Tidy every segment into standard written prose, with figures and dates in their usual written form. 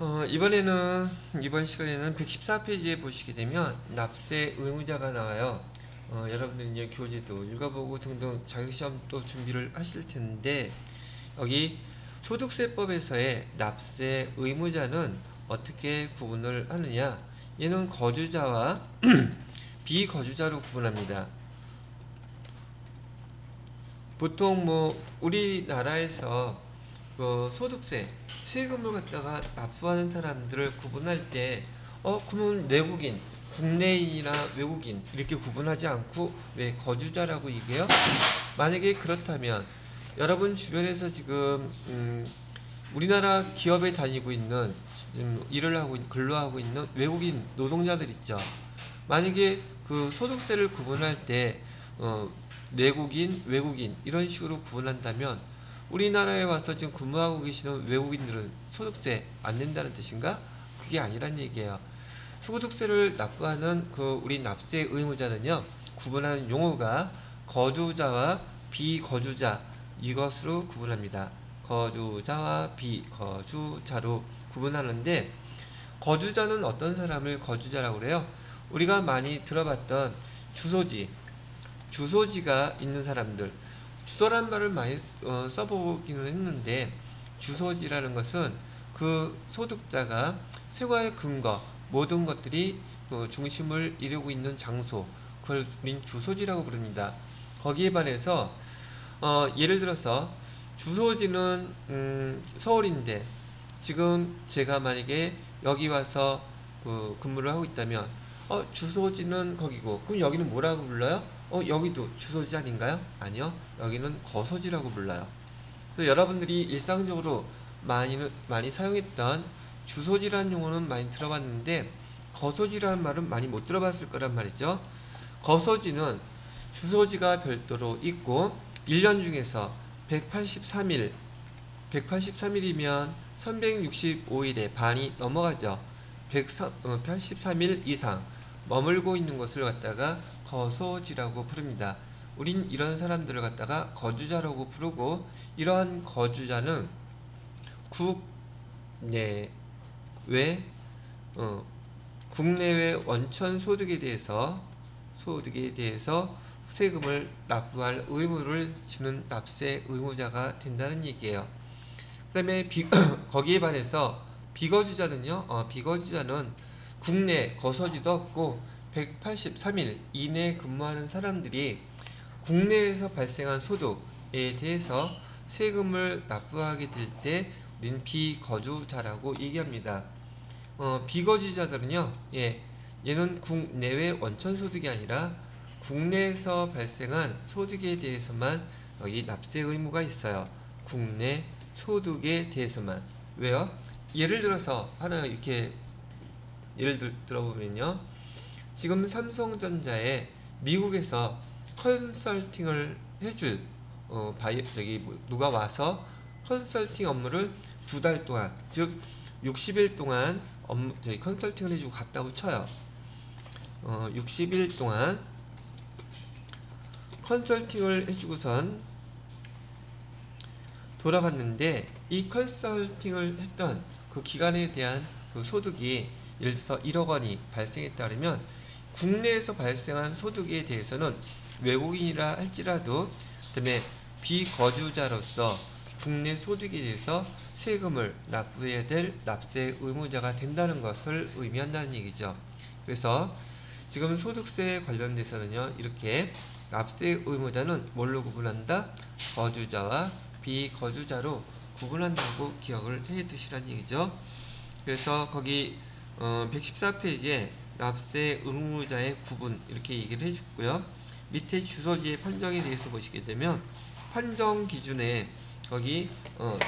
이번 시간에는 114페이지에 보시게 되면 납세 의무자가 나와요. 여러분들이 이제 교재도 읽어보고 등등 자격시험도 준비를 하실 텐데, 여기 소득세법에서의 납세 의무자는 어떻게 구분을 하느냐? 얘는 거주자와 비거주자로 구분합니다. 보통 우리나라에서 그 소득세, 세금을 갖다가 납부하는 사람들을 구분할 때, 그러면 내국인, 국내인이나 외국인 이렇게 구분하지 않고 왜 거주자라고 얘기해요? 만약에 그렇다면 여러분 주변에서 지금 우리나라 기업에 다니고 있는, 지금 일을 하고 근로하고 있는 외국인 노동자들 있죠. 만약에 그 소득세를 구분할 때 내국인, 외국인 이런 식으로 구분한다면 우리나라에 와서 지금 근무하고 계시는 외국인들은 소득세 안 낸다는 뜻인가? 그게 아니란 얘기예요. 소득세를 납부하는 그 우리 납세 의무자는요, 구분하는 용어가 거주자와 비거주자, 이것으로 구분합니다. 거주자와 비거주자로 구분하는데, 거주자는 어떤 사람을 거주자라고 그래요? 우리가 많이 들어봤던 주소지가 있는 사람들, 주소란 말을 많이 써보기는 했는데, 주소지라는 것은 그 소득자가 생활 근거, 모든 것들이 중심을 이루고 있는 장소, 그걸 우린 주소지라고 부릅니다. 거기에 반해서 예를 들어서 주소지는 서울인데, 지금 제가 만약에 여기 와서 근무를 하고 있다면 주소지는 거기고, 그럼 여기는 뭐라고 불러요? 여기도 주소지 아닌가요? 아니요, 여기는 거소지라고 불러요. 그래서 여러분들이 일상적으로 많이 사용했던 주소지라는 용어는 많이 들어봤는데, 거소지라는 말은 많이 못 들어봤을 거란 말이죠. 거소지는 주소지가 별도로 있고 1년 중에서 183일이면 365일에 반이 넘어가죠. 183일 이상 머물고 있는 곳을 갖다가 거소지라고 부릅니다. 우린 이런 사람들을 갖다가 거주자라고 부르고, 이러한 거주자는 국내외 원천 소득에 대해서 세금을 납부할 의무를 지는 납세 의무자가 된다는 얘기예요. 그 다음에 거기에 반해서 비거주자는 국내 거소지도 없고 183일 이내에 근무하는 사람들이 국내에서 발생한 소득에 대해서 세금을 납부하게 될 때 우리는 비거주자라고 얘기합니다. 비거주자들은요, 얘는 국내외 원천 소득이 아니라 국내에서 발생한 소득에 대해서만 여기 납세 의무가 있어요. 국내 소득에 대해서만. 왜요? 예를 들어서 하나 이렇게 들어보면요, 지금 삼성전자에 미국에서 컨설팅을 해줄 누가 와서 컨설팅 업무를 2달 동안, 즉 60일 동안 컨설팅을 해주고 갔다고 쳐요. 60일 동안 컨설팅을 해주고선 돌아갔는데, 이 컨설팅을 했던 그 기간에 대한 그 소득이 예를 들어서 1억 원이 발생했다 그러면, 국내에서 발생한 소득에 대해서는 외국인이라 할지라도, 그다음에 비거주자로서 국내 소득에 대해서 세금을 납부해야 될 납세 의무자가 된다는 것을 의미한다는 얘기죠. 그래서 지금 소득세 관련돼서는요, 이렇게 납세 의무자는 뭘로 구분한다? 거주자와 비거주자로 구분한다고 기억을 해 두시란 얘기죠. 그래서 거기 114페이지에 납세 의무자의 구분 이렇게 얘기를 해줬고요. 밑에 주소지의 판정에 대해서 보시게 되면, 판정 기준에 거기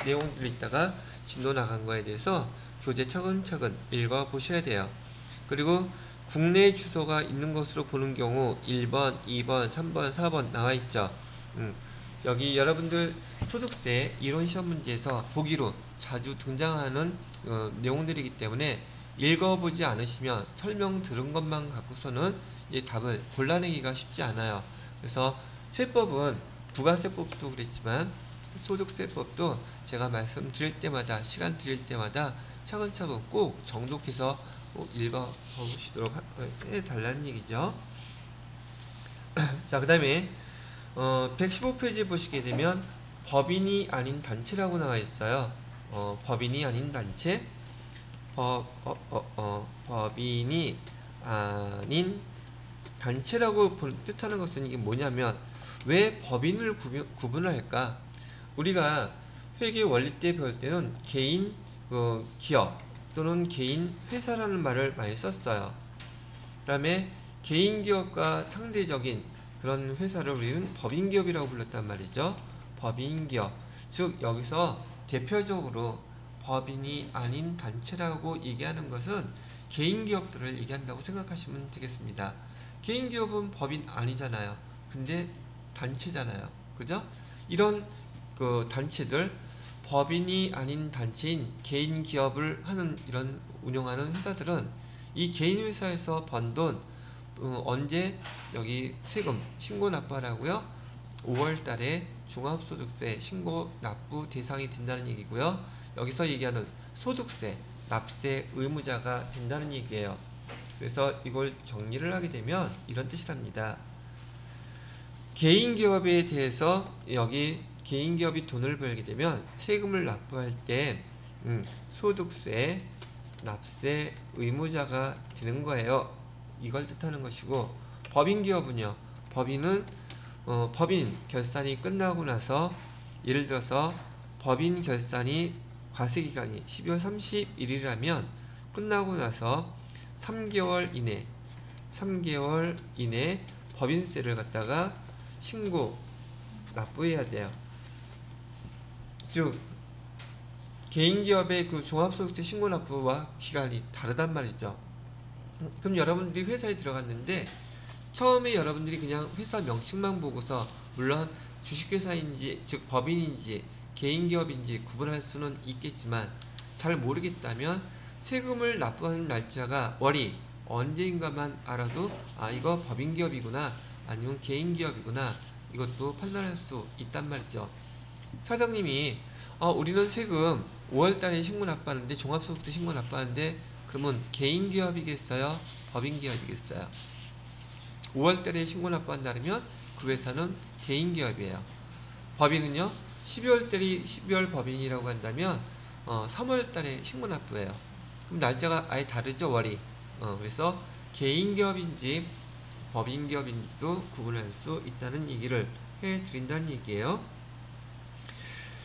내용들 있다가 진도 나간 거에 대해서 교재 차근차근 읽어 보셔야 돼요. 그리고 국내 주소가 있는 것으로 보는 경우 1번, 2번, 3번, 4번 나와 있죠. 여기 여러분들 소득세 이론 시험 문제에서 보기로 자주 등장하는 내용들이기 때문에 읽어보지 않으시면 설명 들은 것만 갖고서는 이 답을 골라내기가 쉽지 않아요. 그래서 세법은 부가세법도 그랬지만 소득세법도 제가 말씀드릴 때마다, 시간 드릴 때마다 차근차근 꼭 정독해서 꼭 읽어보시도록 해달라는 얘기죠. 자, 그 다음에 115페이지 보시게 되면 법인이 아닌 단체라고 나와 있어요. 법인이 아닌 단체, 법인이 아닌 단체라고 뜻하는 것은 이게 뭐냐면, 왜 법인을 구분을 할까? 우리가 회계 원리 때 배울 때는 개인 기업 또는 개인 회사라는 말을 많이 썼어요. 그 다음에 개인 기업과 상대적인 그런 회사를 우리는 법인 기업이라고 불렀단 말이죠. 법인 기업. 즉 여기서 대표적으로 법인이 아닌 단체라고 얘기하는 것은 개인 기업들을 얘기한다고 생각하시면 되겠습니다. 개인 기업은 법인 아니잖아요. 근데 단체잖아요. 그죠? 이런 그 단체들, 법인이 아닌 단체인 개인 기업을 하는 이런 운영하는 회사들은 이 개인 회사에서 번 돈 언제 여기 세금 신고 납부하라고요? 5월 달에 종합소득세 신고 납부 대상이 된다는 얘기고요. 여기서 얘기하는 소득세, 납세 의무자가 된다는 얘기예요. 그래서 이걸 정리를 하게 되면 이런 뜻이랍니다. 개인 기업에 대해서 여기 개인 기업이 돈을 벌게 되면 세금을 납부할 때 소득세, 납세 의무자가 되는 거예요. 이걸 뜻하는 것이고, 법인 기업은요. 법인은 법인 결산이 끝나고 나서, 예를 들어서 법인 결산이 과세기간이 12월 31일이라면 끝나고 나서 3개월 이내 법인세를 갖다가 신고 납부해야 돼요. 즉 개인기업의 그 종합소득세 신고 납부와 기간이 다르단 말이죠. 그럼 여러분들이 회사에 들어갔는데 처음에 여러분들이 그냥 회사 명칭만 보고서, 물론 주식회사인지 즉 법인인지 개인기업인지 구분할 수는 있겠지만 잘 모르겠다면 세금을 납부하는 날짜가 월이 언제인가만 알아도 이거 법인기업이구나 아니면 개인기업이구나 이것도 판단할 수 있단 말이죠. 사장님이 우리는 세금 5월달에 신고 납부하는데, 종합소득세 신고 납부하는데, 그러면 개인기업이겠어요? 법인기업이겠어요? 5월달에 신고 납부한다면 그 회사는 개인기업이에요. 법인은요 12월달이 12월 법인이라고 한다면 3월달에 신고 납부해요. 그럼 날짜가 아예 다르죠, 월이. 그래서 개인기업인지 법인기업인지도 구분할 수 있다는 얘기를 해드린다는 얘기예요.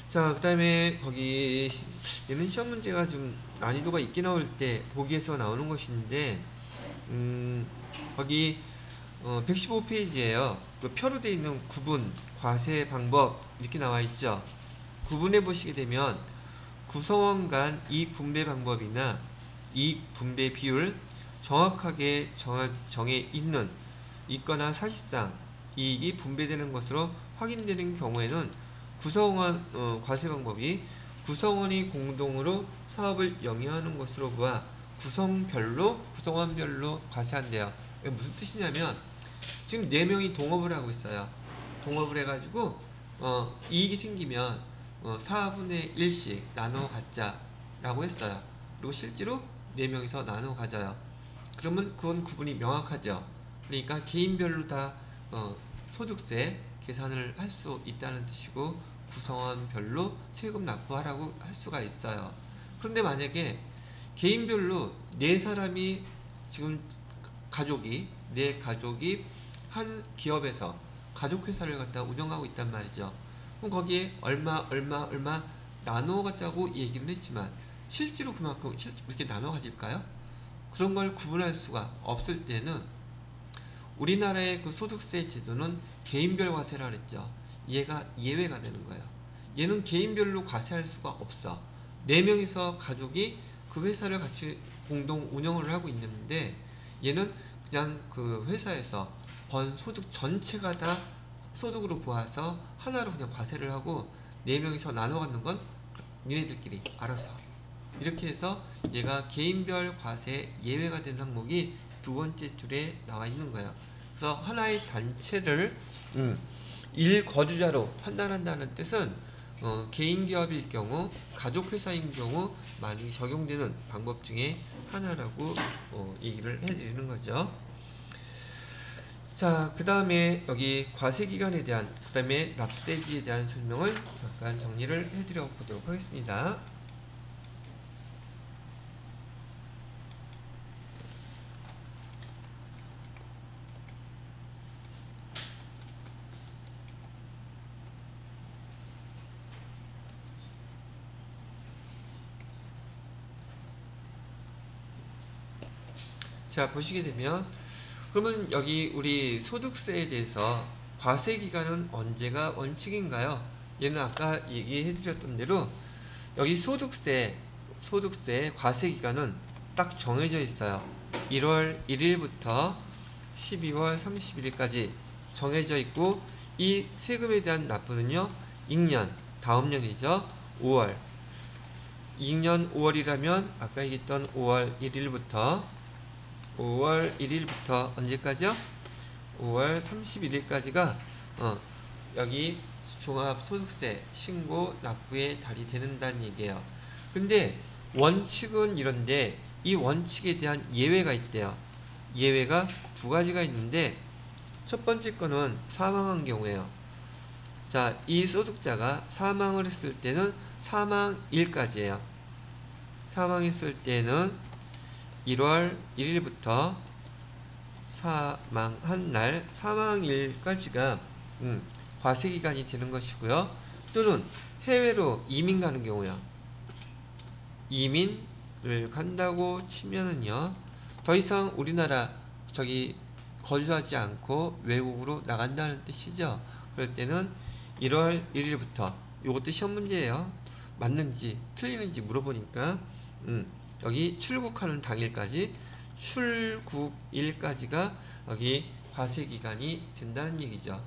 자, 그 다음에 거기 얘는 시험 문제가 좀 난이도가 있게 나올 때 보기에서 나오는 것인데, 거기 115페이지에요. 그 표로 되어 있는 구분, 과세 방법 이렇게 나와 있죠. 구분해 보시게 되면 구성원 간 이익 분배 방법이나 이익 분배 비율 정확하게 정해 있거나 사실상 이익이 분배되는 것으로 확인되는 경우에는 구성원 과세 방법이 구성원이 공동으로 사업을 영위하는 것으로 보아 구성원별로 과세한대요. 이게 무슨 뜻이냐면, 지금 4명이 동업을 하고 있어요. 동업을 해가지고 이익이 생기면 4분의 1씩 나눠 갖자라고 했어요. 그리고 실제로 4명이서 나눠 가져요. 그러면 그건 구분이 명확하죠. 그러니까 개인별로 다 소득세 계산을 할 수 있다는 뜻이고, 구성원별로 세금 납부하라고 할 수가 있어요. 그런데 만약에 개인별로 4사람이 지금 내 가족이 한 기업에서 가족회사를 갖다 운영하고 있단 말이죠. 그럼 거기에 얼마 나눠 갖자고 얘기는 했지만 실제로 그만큼 이렇게 나눠 가질까요? 그런 걸 구분할 수가 없을 때는 우리나라의 그 소득세 제도는 개인별 과세라 그랬죠. 얘가 예외가 되는 거예요. 얘는 개인별로 과세할 수가 없어. 4명이서 가족이 그 회사를 같이 공동 운영을 하고 있는데, 얘는 그냥 그 회사에서 번 소득 전체가 다 소득으로 보아서 하나로 그냥 과세를 하고 4명이서 나눠 갖는 건 니네들끼리 알아서, 이렇게 해서 얘가 개인별 과세 예외가 되는 항목이 2번째 줄에 나와 있는 거예요. 그래서 하나의 단체를 일거주자로 판단한다는 뜻은 개인기업일 경우, 가족회사인 경우 많이 적용되는 방법 중에 하나라고 얘기를 해드리는 거죠. 자, 그 다음에 여기 과세기간에 대한, 그 다음에 납세지에 대한 설명을 잠깐 정리를 해드려 보도록 하겠습니다. 자, 보시게 되면 그러면 여기 우리 소득세에 대해서 과세기간은 언제가 원칙인가요? 얘는 아까 얘기해 드렸던 대로 여기 소득세 과세기간은 딱 정해져 있어요. 1월 1일부터 12월 31일까지 정해져 있고, 이 세금에 대한 납부는요 2년 다음 년이죠. 5월 2년 5월이라면 아까 얘기했던 5월 1일부터 언제까지요? 5월 31일까지가 여기 종합소득세 신고 납부의 달이 되는다는 얘기예요. 근데 원칙은 이런데 이 원칙에 대한 예외가 있대요. 예외가 두 가지가 있는데, 첫 번째 거는 사망한 경우에요. 자, 이 소득자가 사망을 했을 때는 사망일까지예요. 사망했을 때는 1월 1일부터 사망한 날 사망일까지가 과세기간이 되는 것이고요. 또는 해외로 이민 가는 경우요. 이민을 간다고 치면은요, 더 이상 우리나라 거주하지 않고 외국으로 나간다는 뜻이죠. 그럴 때는 1월 1일부터, 이것도 시험 문제예요. 맞는지 틀리는지 물어보니까 여기 출국하는 당일까지, 출국일까지가 여기 과세기간이 된다는 얘기죠.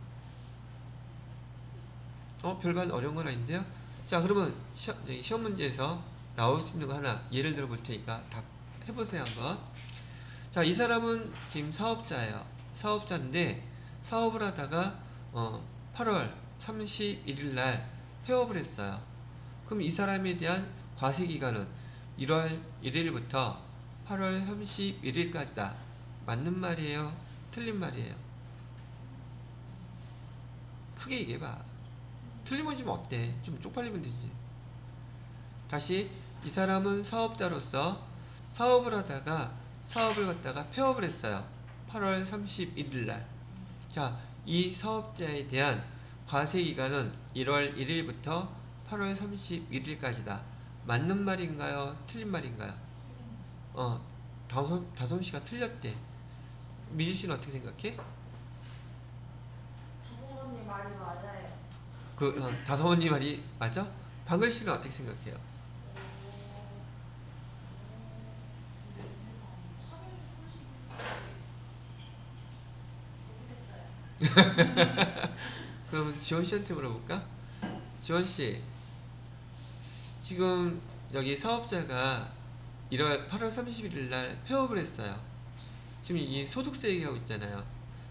별반 어려운 건 아닌데요. 자, 그러면 시험 문제에서 나올 수 있는 거 하나 예를 들어 볼 테니까 답해보세요 한번. 자, 이 사람은 지금 사업자예요. 사업자인데 사업을 하다가 8월 31일 날 폐업을 했어요. 그럼 이 사람에 대한 과세기간은 1월 1일부터 8월 31일까지다. 맞는 말이에요? 틀린 말이에요? 크게 얘기해봐. 틀리면 좀 어때? 좀 쪽팔리면 되지. 다시, 이 사람은 사업자로서 사업을 하다가 사업을 갖다가 폐업을 했어요. 8월 31일 날. 자, 이 사업자에 대한 과세기간은 1월 1일부터 8월 31일까지다. 맞는 말인가요? 틀린 말인가요? 다솜씨가 틀렸대. 미주씨는 어떻게 생각해? 다솜언니 말이 맞아요. 다솜언니 말이 맞아? 방글씨는 어떻게 생각해요? 그러면 지원씨한테 물어볼까? 지원씨, 지금 여기 사업자가 8월 31일 날 폐업을 했어요. 지금 이 소득세 얘기하고 있잖아요.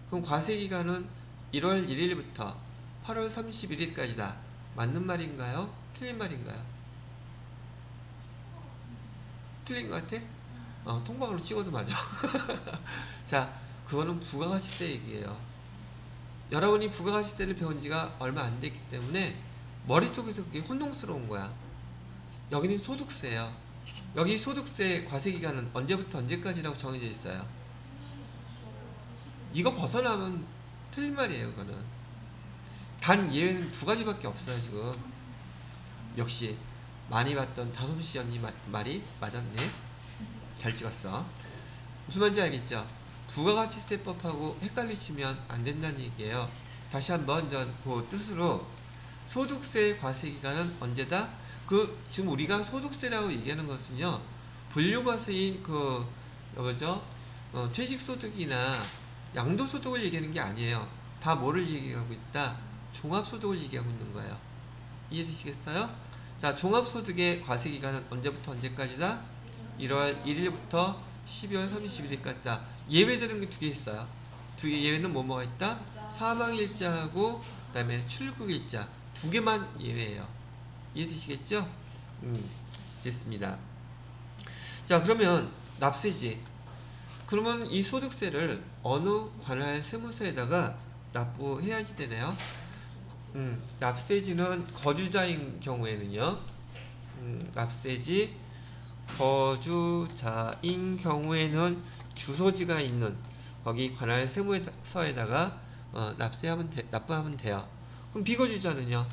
그럼 과세기간은 1월 1일부터 8월 31일까지다. 맞는 말인가요? 틀린 말인가요? 틀린 것 같아? 통방으로 찍어도 맞아. 자, 그거는 부가가치세 얘기예요. 여러분이 부가가치세를 배운 지가 얼마 안 됐기 때문에 머릿속에서 그게 혼동스러운 거야. 여기는 소득세예요. 여기 소득세 과세기간은 언제부터 언제까지라고 정해져 있어요. 이거 벗어나면 틀린 말이에요. 그거는 단 예외는 두 가지밖에 없어요. 지금 역시 많이 봤던 다솜씨 언니 말이 맞았네. 잘 찍었어. 무슨 말인지 알겠죠? 부가가치세법하고 헷갈리시면 안 된다는 얘기예요. 다시 한번 그 뜻으로 소득세 과세기간은 언제다? 지금 우리가 소득세라고 얘기하는 것은요, 분류과세인 퇴직소득이나 양도소득을 얘기하는 게 아니에요. 다 뭐를 얘기하고 있다? 종합소득을 얘기하고 있는 거예요. 이해되시겠어요? 자, 종합소득의 과세기간은 언제부터 언제까지다? 1월 1일부터 12월 31일까지다. 예외되는 게 두 개 있어요. 두 개 예외는 뭐가 있다? 사망일자하고 그 다음에 출국일자. 두 개만 예외예요. 이해되시겠죠? 됐습니다. 자, 그러면 납세지. 그러면 이 소득세를 어느 관할 세무서에다가 납부해야지 되나요? 납세지는 거주자인 경우에는요. 납세지 거주자인 경우에는 주소지가 있는 거기 관할 세무서에다가 납부하면 돼요. 그럼 비거주자는요?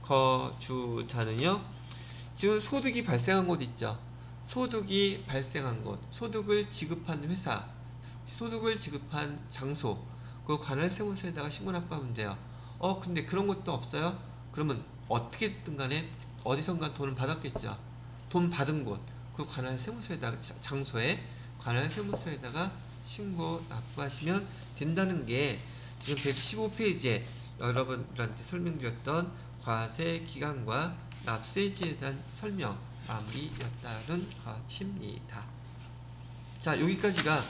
비거주자는요? 지금 소득이 발생한 곳 있죠? 소득이 발생한 곳, 소득을 지급한 회사, 소득을 지급한 장소, 그 관할 세무서에다가 신고 납부하면 돼요. 근데 그런 것도 없어요? 그러면 어떻게 됐든 간에 어디선가 돈을 받았겠죠. 돈 받은 곳, 그 관할 세무서에다가, 장소에 관할 세무서에다가 신고 납부하시면 된다는 게 지금 115페이지에 여러분들한테 설명드렸던 과세 기간과 납세지에 대한 설명 마무리였다는 것입니다. 자, 여기까지가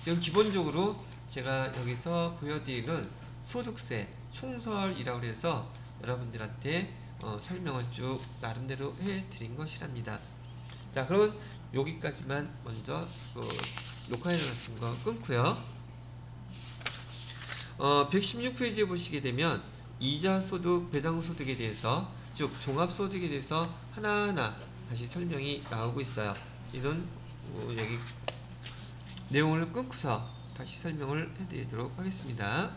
지금 기본적으로 제가 여기서 보여드리는 소득세 총설이라고 해서 여러분들한테 설명을 쭉 나름대로 해드린 것이랍니다. 자, 그럼 여기까지만 먼저 녹화해놨던 거 끊고요. 116페이지에 보시게 되면 이자소득, 배당소득에 대해서, 즉 종합소득에 대해서 하나하나 다시 설명이 나오고 있어요. 이런 여기 내용을 끊고서 다시 설명을 해드리도록 하겠습니다.